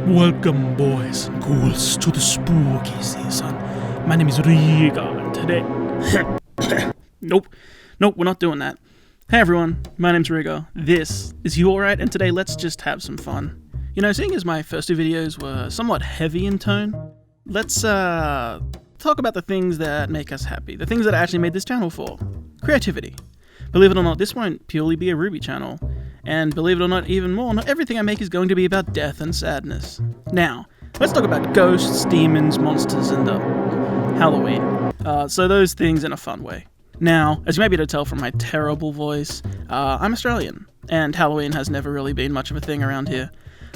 Welcome, boys and ghouls, to the spooky season. My name is RWBY, and today... Nope, we're not doing that. Hey everyone, my name's RWBY. This is You Alright, and today let's just have some fun. You know, seeing as my first two videos were somewhat heavy in tone, let's talk about the things that make us happy, the things that I actually made this channel for. Creativity. Believe it or not, this won't purely be a RWBY channel. And believe it or not, even more, not everything I make is going to be about death and sadness. Now, let's talk about ghosts, demons, monsters, and Halloween. So those things in a fun way. Now, as you may be able to tell from my terrible voice, I'm Australian, and Halloween has never really been much of a thing around here.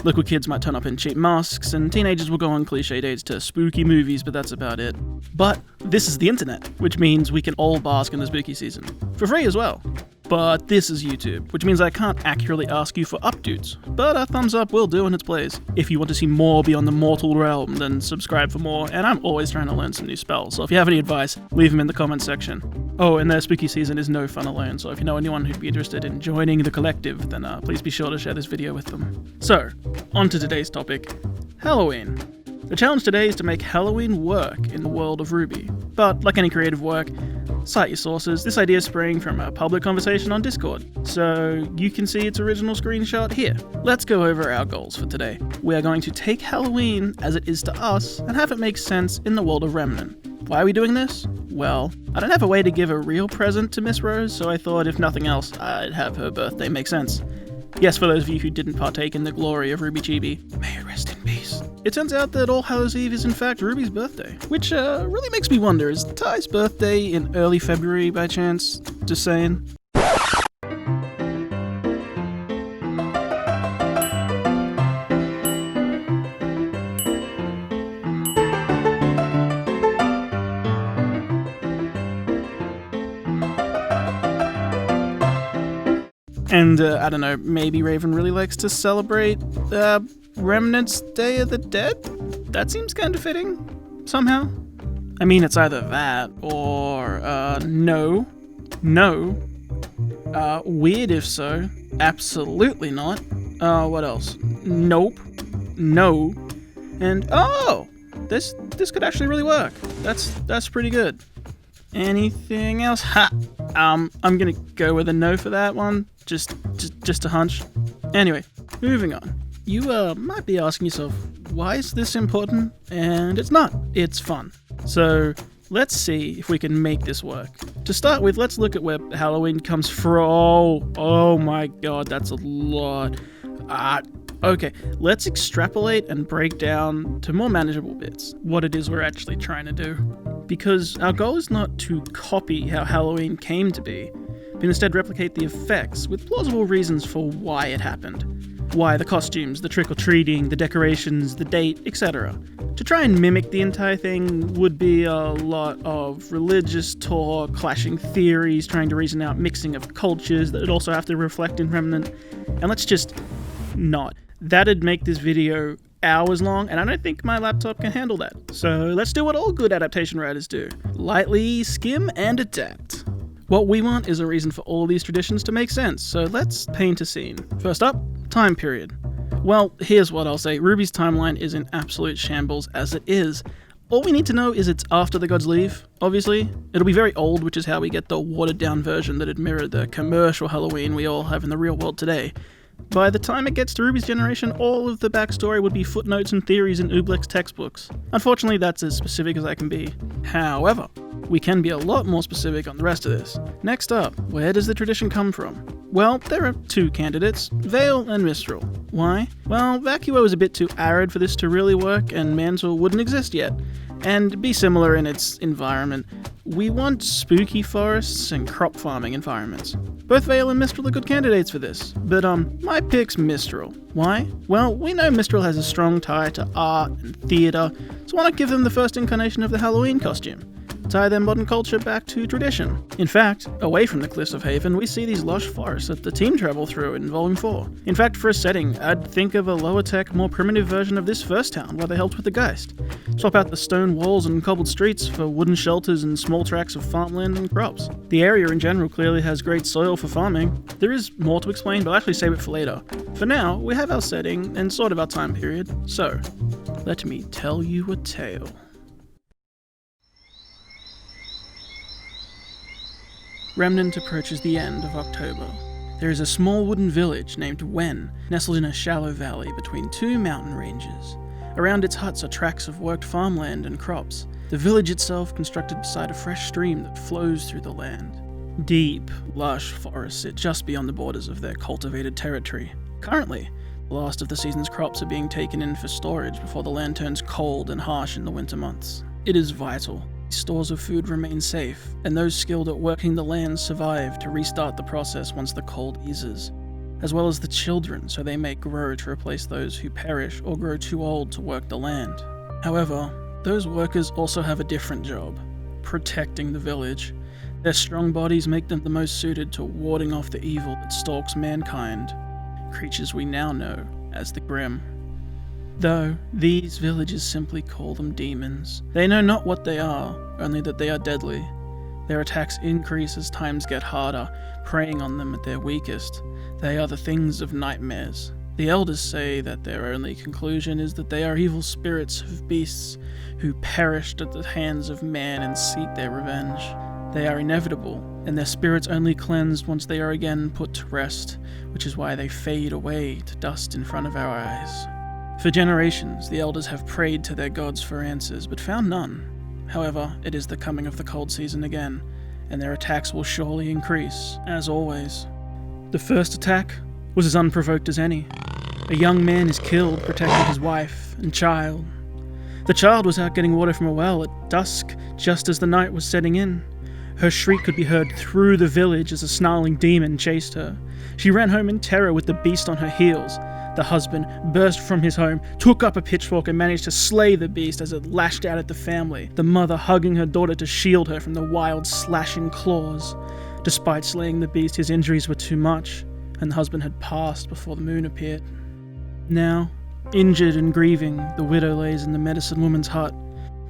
Local kids might turn up in cheap masks, and teenagers will go on cliché dates to spooky movies, but that's about it. But this is the internet, which means we can all bask in the spooky season. For free as well. But this is YouTube, which means I can't accurately ask you for updates, but a thumbs up will do in its place. If you want to see more beyond the mortal realm, then subscribe for more, and I'm always trying to learn some new spells, so if you have any advice, leave them in the comments section. Oh, and their spooky season is no fun alone, so if you know anyone who'd be interested in joining the collective, then please be sure to share this video with them. So, on to today's topic, Halloween. The challenge today is to make Halloween work in the world of RWBY, but like any creative work, cite your sources. This idea sprang from a public conversation on Discord, so you can see its original screenshot here. Let's go over our goals for today. We are going to take Halloween as it is to us and have it make sense in the world of Remnant. Why are we doing this? Well, I don't have a way to give a real present to Miss Rose, so I thought if nothing else, I'd have her birthday make sense. Yes, for those of you who didn't partake in the glory of RWBY Cheide, may it rest in peace. It turns out that All Hallows Eve is in fact RWBY's birthday, which really makes me wonder, is Ty's birthday in early February by chance? Just saying. And, I don't know, maybe Raven really likes to celebrate, Remnant's Day of the Dead? That seems kind of fitting, somehow. I mean, it's either that, or, no. Weird if so. Absolutely not. What else? Nope. No. And, oh! This could actually really work. That's pretty good. Anything else? Ha! I'm gonna go with a no for that one. Just a hunch. Anyway, moving on. You might be asking yourself, why is this important? And it's not. It's fun. So let's see if we can make this work. To start with, let's look at where Halloween comes from. Oh my god, that's a lot. Okay, let's extrapolate and break down to more manageable bits what it is we're actually trying to do. Because our goal is not to copy how Halloween came to be, but instead replicate the effects with plausible reasons for why it happened. Why the costumes, the trick-or-treating, the decorations, the date, etc. To try and mimic the entire thing would be a lot of religious talk, clashing theories, trying to reason out mixing of cultures that would also have to reflect in Remnant. And let's just not. That'd make this video hours long, and I don't think my laptop can handle that. So let's do what all good adaptation writers do. Lightly skim and adapt. What we want is a reason for all these traditions to make sense, so let's paint a scene. First up, time period. Well, here's what I'll say. RWBY's timeline is in absolute shambles as it is. All we need to know is it's after the gods leave, obviously. It'll be very old, which is how we get the watered-down version that'd mirror the commercial Halloween we all have in the real world today. By the time it gets to RWBY's generation, all of the backstory would be footnotes and theories in Oobleck's textbooks. Unfortunately, that's as specific as I can be. However, we can be a lot more specific on the rest of this. Next up, where does the tradition come from? Well, there are two candidates, Vale and Mistral. Why? Well, Vacuo is a bit too arid for this to really work, and Mantle wouldn't exist yet, and be similar in its environment. We want spooky forests and crop farming environments. Both Vale and Mistral are good candidates for this, but my pick's Mistral. Why? Well, we know Mistral has a strong tie to art and theatre, so why not give them the first incarnation of the Halloween costume? tie their modern culture back to tradition. In fact, away from the Cliffs of Haven, we see these lush forests that the team travel through in Volume 4. In fact, for a setting, I'd think of a lower-tech, more primitive version of this first town where they helped with the Geist. Swap out the stone walls and cobbled streets for wooden shelters and small tracts of farmland and crops. The area in general clearly has great soil for farming. There is more to explain, but I'll actually save it for later. For now, we have our setting and sort of our time period, so let me tell you a tale. Remnant approaches the end of October. There is a small wooden village named Wen, nestled in a shallow valley between two mountain ranges. Around its huts are tracts of worked farmland and crops. The village itself constructed beside a fresh stream that flows through the land. Deep, lush forests sit just beyond the borders of their cultivated territory. Currently, the last of the season's crops are being taken in for storage before the land turns cold and harsh in the winter months. It is vital stores of food remain safe, and those skilled at working the land survive to restart the process once the cold eases, as well as the children so they may grow to replace those who perish or grow too old to work the land. However, those workers also have a different job: protecting the village. Their strong bodies make them the most suited to warding off the evil that stalks mankind, creatures we now know as the Grimm. Though these villagers simply call them demons. They know not what they are, only that they are deadly. Their attacks increase as times get harder, preying on them at their weakest. They are the things of nightmares. The elders say that their only conclusion is that they are evil spirits of beasts who perished at the hands of man and seek their revenge. They are inevitable, and their spirits only cleansed once they are again put to rest, which is why they fade away to dust in front of our eyes. For generations, the elders have prayed to their gods for answers, but found none. However, it is the coming of the cold season again, and their attacks will surely increase, as always. The first attack was as unprovoked as any. A young man is killed protecting his wife and child. The child was out getting water from a well at dusk, just as the night was setting in. Her shriek could be heard through the village as a snarling demon chased her. She ran home in terror with the beast on her heels. The husband burst from his home, took up a pitchfork and managed to slay the beast as it lashed out at the family, the mother hugging her daughter to shield her from the wild slashing claws. Despite slaying the beast, his injuries were too much, and the husband had passed before the moon appeared. Now, injured and grieving, the widow lays in the medicine woman's hut,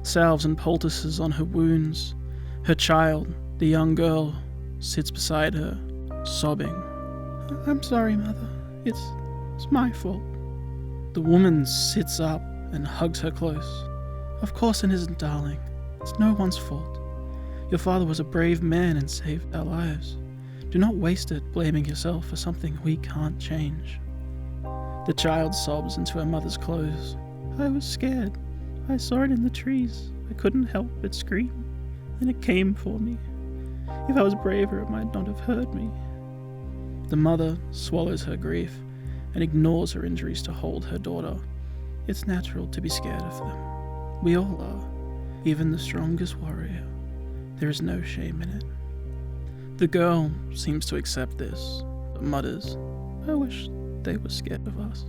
salves and poultices on her wounds. Her child, the young girl, sits beside her, sobbing. "I'm sorry, Mother. It's my fault." The woman sits up and hugs her close. "Of course it isn't, darling. It's no one's fault. Your father was a brave man and saved our lives. Do not waste it blaming yourself for something we can't change." The child sobs into her mother's clothes. "I was scared. I saw it in the trees. I couldn't help but scream. Then it came for me. If I was braver, it might not have hurt me." The mother swallows her grief and ignores her injuries to hold her daughter. It's natural to be scared of them. We all are, even the strongest warrior. There is no shame in it. The girl seems to accept this, but mutters, "I wish they were scared of us."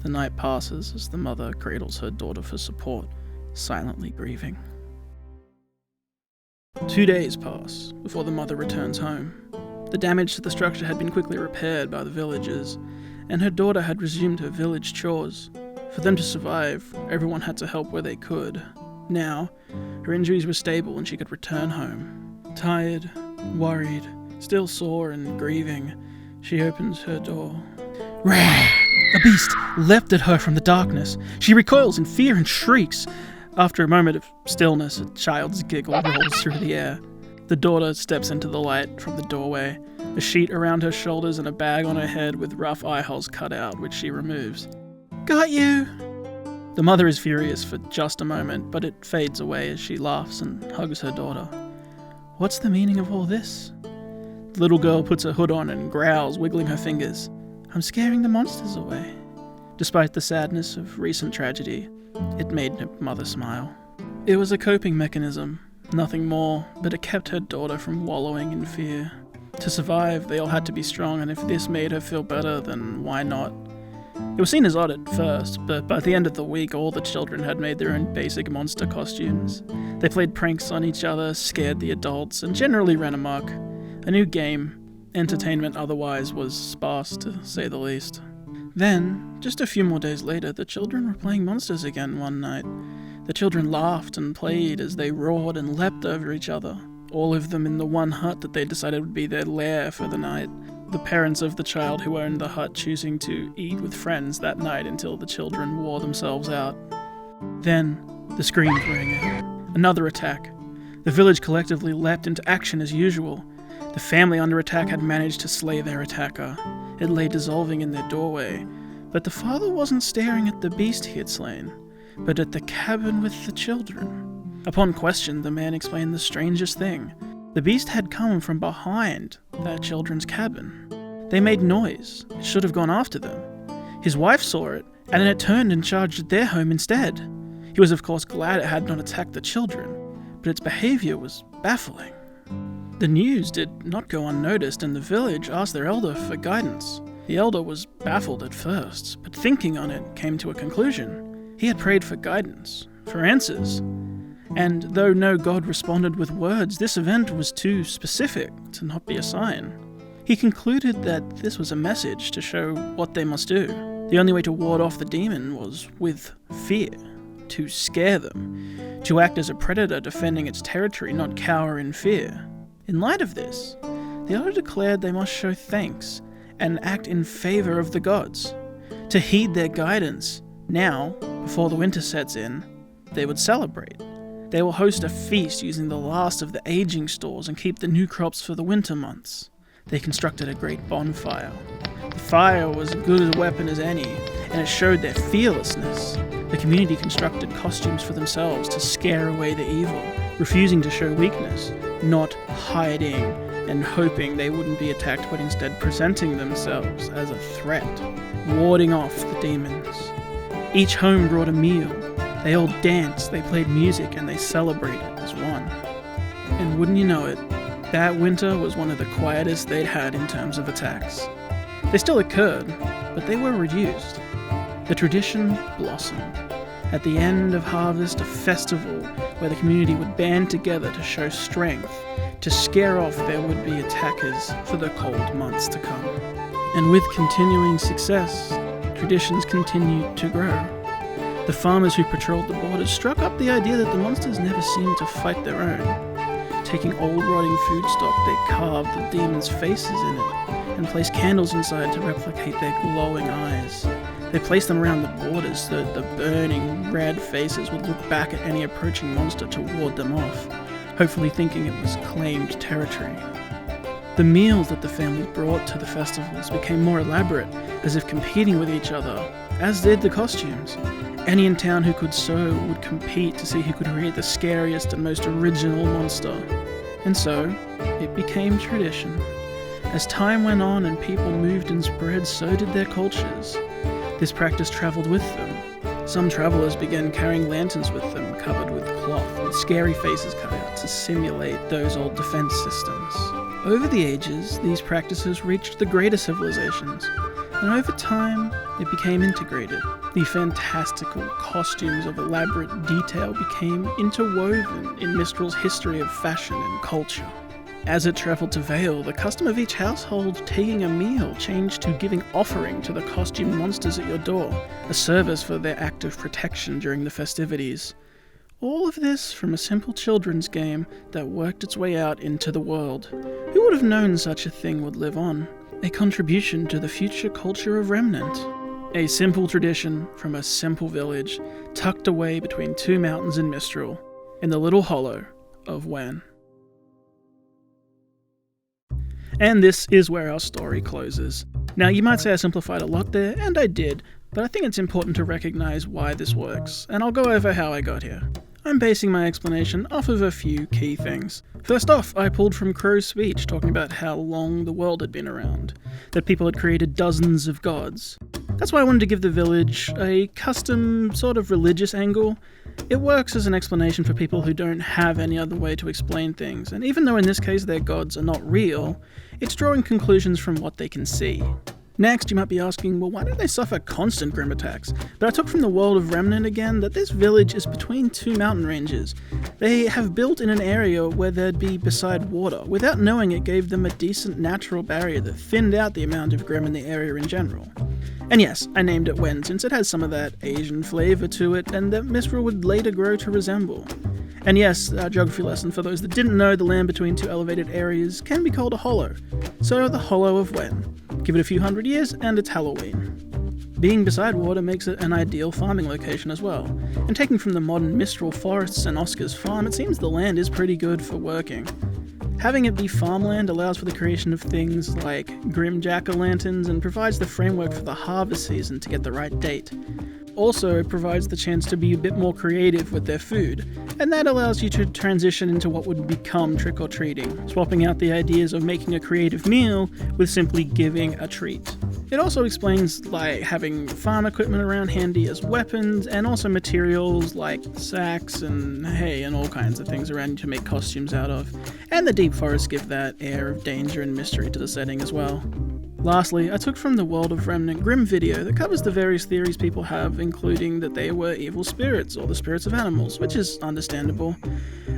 The night passes as the mother cradles her daughter for support, silently grieving. 2 days pass before the mother returns home. The damage to the structure had been quickly repaired by the villagers, and her daughter had resumed her village chores. For them to survive, everyone had to help where they could. Now, her injuries were stable and she could return home. Tired, worried, still sore and grieving, she opens her door. Rah! A beast leapt at her from the darkness. She recoils in fear and shrieks. After a moment of stillness, a child's giggle rolls through the air. The daughter steps into the light from the doorway, a sheet around her shoulders and a bag on her head with rough eye holes cut out, which she removes. "Got you!" The mother is furious for just a moment, but it fades away as she laughs and hugs her daughter. "What's the meaning of all this?" The little girl puts her hood on and growls, wiggling her fingers. "I'm scaring the monsters away." Despite the sadness of recent tragedy, it made her mother smile. It was a coping mechanism, nothing more, but it kept her daughter from wallowing in fear. To survive, they all had to be strong, and if this made her feel better, then why not? It was seen as odd at first, but by the end of the week all the children had made their own basic monster costumes. They played pranks on each other, scared the adults, and generally ran amok. A new game, entertainment otherwise, was sparse to say the least. Then, just a few more days later, the children were playing monsters again one night. The children laughed and played as they roared and leapt over each other, all of them in the one hut that they decided would be their lair for the night. The parents of the child who owned the hut choosing to eat with friends that night until the children wore themselves out. Then, the screams rang out. Another attack. The village collectively leapt into action as usual. The family under attack had managed to slay their attacker. It lay dissolving in their doorway, but the father wasn't staring at the beast he had slain, but at the cabin with the children. Upon question, the man explained the strangest thing. The beast had come from behind their children's cabin. They made noise. It should have gone after them. His wife saw it, and then it turned and charged at their home instead. He was of course glad it had not attacked the children, but its behavior was baffling. The news did not go unnoticed, and the village asked their elder for guidance. The elder was baffled at first, but thinking on it came to a conclusion. He had prayed for guidance, for answers. And though no god responded with words, this event was too specific to not be a sign. He concluded that this was a message to show what they must do. The only way to ward off the demon was with fear, to scare them, to act as a predator defending its territory, not cower in fear. In light of this, the elder declared they must show thanks and act in favor of the gods. To heed their guidance, now, before the winter sets in, they would celebrate. They will host a feast using the last of the aging stores and keep the new crops for the winter months. They constructed a great bonfire. The fire was as good a weapon as any, and it showed their fearlessness. The community constructed costumes for themselves to scare away the evil, refusing to show weakness, not hiding and hoping they wouldn't be attacked, but instead presenting themselves as a threat, warding off the demons. Each home brought a meal. They all danced, they played music, and they celebrated as one. And wouldn't you know it, that winter was one of the quietest they'd had in terms of attacks. They still occurred, but they were reduced. The tradition blossomed. At the end of harvest, a festival where the community would band together to show strength, to scare off their would-be attackers for the cold months to come. And with continuing success, traditions continued to grow. The farmers who patrolled the borders struck up the idea that the monsters never seemed to fight their own. Taking old rotting food stock, they carved the demons' faces in it and placed candles inside to replicate their glowing eyes. They placed them around the borders so that the burning red faces would look back at any approaching monster to ward them off, hopefully thinking it was claimed territory. The meals that the families brought to the festivals became more elaborate, as if competing with each other, as did the costumes. Any in town who could sew would compete to see who could create the scariest and most original monster. And so, it became tradition. As time went on and people moved and spread, so did their cultures. This practice travelled with them. Some travellers began carrying lanterns with them, covered with cloth, with scary faces cut out to simulate those old defense systems. Over the ages, these practices reached the greater civilizations, and over time, it became integrated. The fantastical costumes of elaborate detail became interwoven in Mistral's history of fashion and culture. As it travelled to Vale, the custom of each household taking a meal changed to giving offering to the costumed monsters at your door, a service for their act of protection during the festivities. All of this from a simple children's game that worked its way out into the world. Who would have known such a thing would live on? A contribution to the future culture of Remnant. A simple tradition from a simple village, tucked away between two mountains in Mistral, in the little hollow of Wen. And this is where our story closes. Now, you might say I simplified a lot there, and I did, but I think it's important to recognize why this works, and I'll go over how I got here. I'm basing my explanation off of a few key things. First off, I pulled from Crow's speech talking about how long the world had been around, that people had created dozens of gods. That's why I wanted to give the village a custom, sort of religious angle. It works as an explanation for people who don't have any other way to explain things, and even though in this case their gods are not real, it's drawing conclusions from what they can see. Next, you might be asking, well, why don't they suffer constant Grimm attacks? But I took from the world of Remnant again that this village is between two mountain ranges. They have built in an area where they'd be beside water. Without knowing, it gave them a decent natural barrier that thinned out the amount of Grimm in the area in general. And yes, I named it Wen since it has some of that Asian flavour to it, and that Mistral would later grow to resemble. And yes, a geography lesson for those that didn't know, the land between two elevated areas can be called a hollow. So the Hollow of Wen. Give it a few hundred years and it's Halloween. Being beside water makes it an ideal farming location as well. And taking from the modern Mistral forests and Oscar's farm, it seems the land is pretty good for working. Having it be farmland allows for the creation of things like Grimm jack-o'-lanterns and provides the framework for the harvest season to get the right date. Also, it provides the chance to be a bit more creative with their food, and that allows you to transition into what would become trick-or-treating, swapping out the ideas of making a creative meal with simply giving a treat. It also explains like having farm equipment around handy as weapons, and also materials like sacks and hay and all kinds of things around you to make costumes out of, and the deep forests give that air of danger and mystery to the setting as well. Lastly, I took from the World of Remnant Grimm video that covers the various theories people have, including that they were evil spirits or the spirits of animals, which is understandable.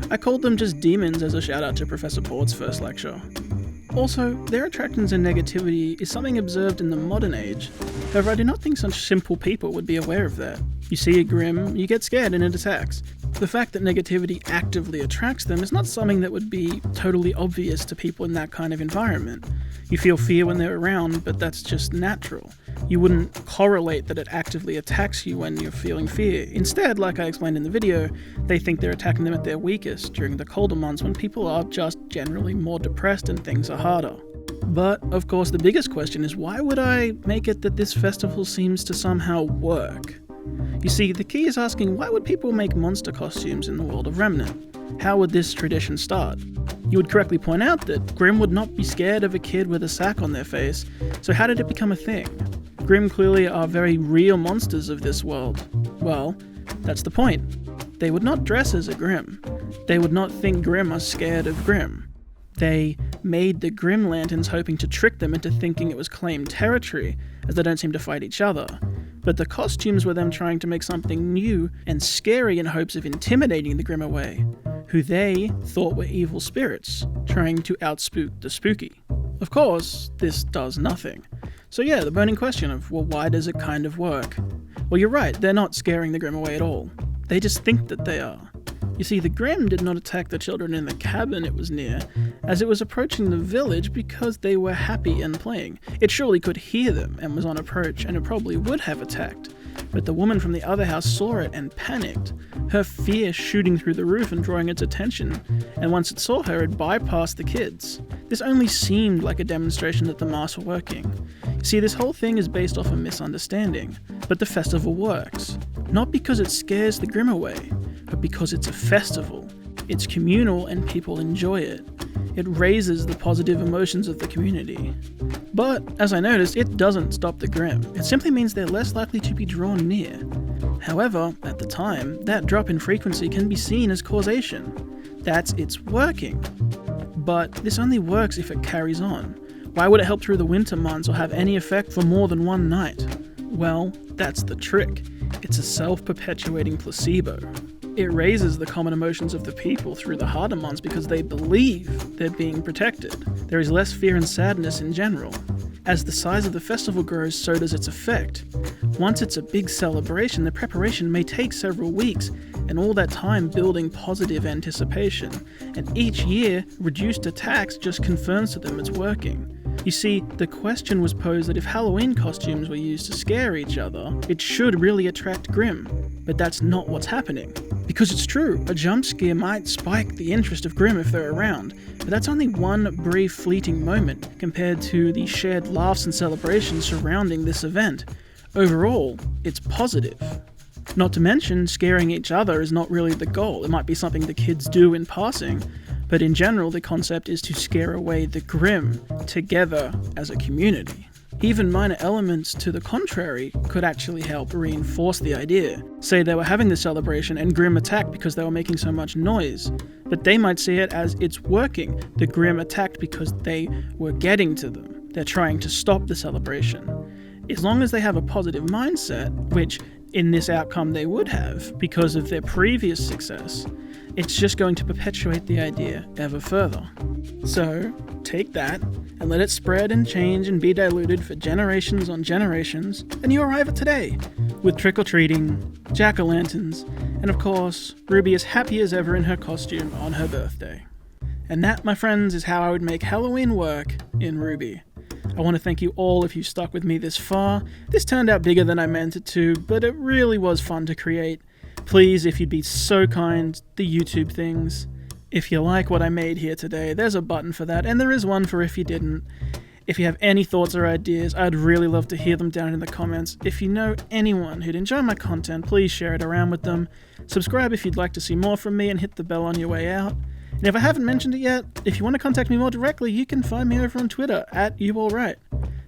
I called them just demons as a shout out to Professor Pord's first lecture. Also, their attractions and negativity is something observed in the modern age. However, I do not think such simple people would be aware of that. You see a Grimm, you get scared and it attacks. The fact that negativity actively attracts them is not something that would be totally obvious to people in that kind of environment. You feel fear when they're around, but that's just natural. You wouldn't correlate that it actively attacks you when you're feeling fear. Instead, like I explained in the video, they think they're attacking them at their weakest during the colder months when people are just generally more depressed and things are harder. But, of course, the biggest question is, why would I make it that this festival seems to somehow work? You see, the key is asking, why would people make monster costumes in the world of Remnant? How would this tradition start? You would correctly point out that Grimm would not be scared of a kid with a sack on their face, so how did it become a thing? Grimm clearly are very real monsters of this world. Well, that's the point. They would not dress as a Grimm. They would not think Grimm are scared of Grimm. They made the Grimm lanterns hoping to trick them into thinking it was claimed territory, as they don't seem to fight each other. But the costumes were them trying to make something new and scary in hopes of intimidating the Grimm away, who they thought were evil spirits, trying to outspook the spooky. Of course, this does nothing. So yeah, the burning question of, well, why does it kind of work? Well, you're right, they're not scaring the Grimm away at all. They just think that they are. You see, the Grimm did not attack the children in the cabin it was near, as it was approaching the village because they were happy and playing. It surely could hear them and was on approach, and it probably would have attacked. But the woman from the other house saw it and panicked, her fear shooting through the roof and drawing its attention, and once it saw her, it bypassed the kids. This only seemed like a demonstration that the masks were working. You see, this whole thing is based off a misunderstanding, but the festival works. Not because it scares the Grimm away, but because it's a festival. It's communal and people enjoy it. It raises the positive emotions of the community. But, as I noticed, it doesn't stop the Grimm. It simply means they're less likely to be drawn near. However, at the time, that drop in frequency can be seen as causation. That's it's working. But this only works if it carries on. Why would it help through the winter months or have any effect for more than one night? Well, that's the trick. It's a self-perpetuating placebo. It raises the common emotions of the people through the harder months because they believe they're being protected. There is less fear and sadness in general. As the size of the festival grows, so does its effect. Once it's a big celebration, the preparation may take several weeks, and all that time building positive anticipation. And each year, reduced attacks just confirms to them it's working. You see, the question was posed that if Halloween costumes were used to scare each other, it should really attract Grimm. But that's not what's happening. Because it's true, a jump scare might spike the interest of Grimm if they're around, but that's only one brief fleeting moment compared to the shared laughs and celebrations surrounding this event. Overall, it's positive. Not to mention, scaring each other is not really the goal. It might be something the kids do in passing, but in general the concept is to scare away the Grimm together as a community. Even minor elements to the contrary could actually help reinforce the idea. Say they were having the celebration and Grimm attacked because they were making so much noise, but they might see it as it's working. The Grimm attacked because they were getting to them. they're trying to stop the celebration. As long as they have a positive mindset, which in this outcome they would have because of their previous success, it's just going to perpetuate the idea ever further. So, take that and let it spread and change and be diluted for generations on generations, and you arrive at today, with trick-or-treating, jack-o'-lanterns, and of course, Ruby as happy as ever in her costume on her birthday. And that, my friends, is how I would make Halloween work in RWBY. I want to thank you all if you stuck with me this far. This turned out bigger than I meant it to, but it really was fun to create. Please, if you'd be so kind, the YouTube things. If you like what I made here today, there's a button for that, and there is one for if you didn't. If you have any thoughts or ideas, I'd really love to hear them down in the comments. If you know anyone who'd enjoy my content, please share it around with them. Subscribe if you'd like to see more from me, and hit the bell on your way out. And if I haven't mentioned it yet, if you want to contact me more directly, you can find me over on Twitter, @YouAllRight.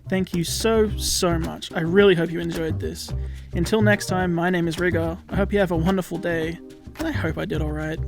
Thank you so much. I really hope you enjoyed this. Until next time, my name is Rigger. I hope you have a wonderful day, and I hope I did alright.